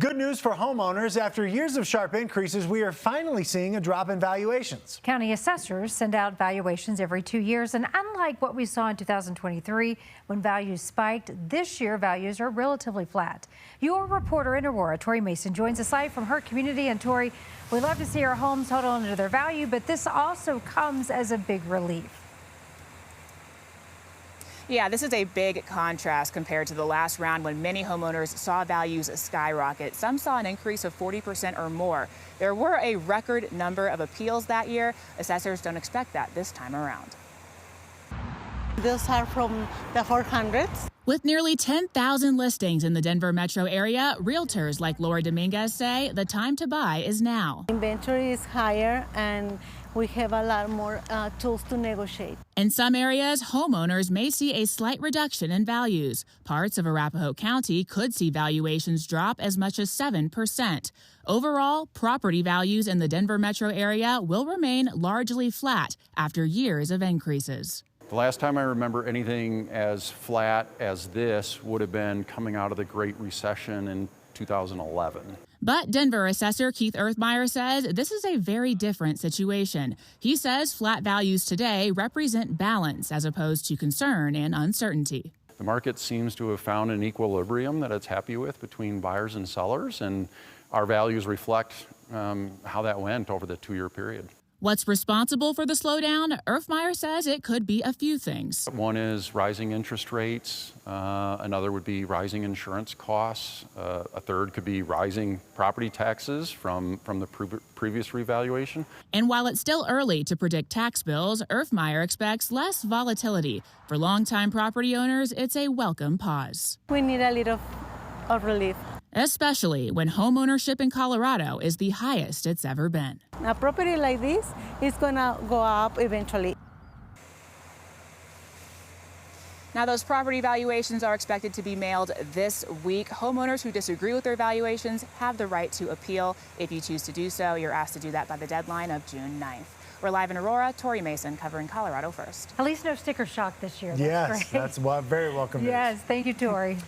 Good news for homeowners. After years of sharp increases, we are finally seeing a drop in valuations. County assessors send out valuations every 2 years, and unlike what we saw in 2023 when values spiked, this year values are relatively flat. Your reporter in Aurora, Tori Mason, joins us live from her community. And Tori, we love to see our homes hold on to their value, but this also comes as a big relief. Yeah, this is a big contrast compared to the last round when many homeowners saw values skyrocket. Some saw an increase of 40% or more. There were a record number of appeals that year. Assessors don't expect that this time around. Those are from the 400s. With nearly 10,000 listings in the Denver metro area, realtors like Laura Dominguez say the time to buy is now. Inventory is higher and we have a lot more tools to negotiate. In some areas, homeowners may see a slight reduction in values. Parts of Arapahoe County could see valuations drop as much as 7%. Overall, property values in the Denver metro area will remain largely flat after years of increases. The last time I remember anything as flat as this would have been coming out of the Great Recession in 2011. But Denver assessor Keith Earthmeyer says this is a very different situation. He says flat values today represent balance as opposed to concern and uncertainty. The market seems to have found an equilibrium that it's happy with between buyers and sellers, and our values reflect how that went over the 2-year period. What's responsible for the slowdown? Earthmeyer says it could be a few things. One is rising interest rates. Another would be rising insurance costs. A third could be rising property taxes from the previous revaluation. And while it's still early to predict tax bills, Earthmeyer expects less volatility. For longtime property owners, it's a welcome pause. We need a little of relief. Especially when homeownership in Colorado is the highest it's ever been. A property like this is gonna go up eventually. Now, those property valuations are expected to be mailed this week. Homeowners who disagree with their valuations have the right to appeal. If you choose to do so, you're asked to do that by the deadline of June 9th. We're live in Aurora. Tori Mason covering Colorado First. At least no sticker shock this year. Yes, great. that's very welcome news. Yes, thank you, Tori.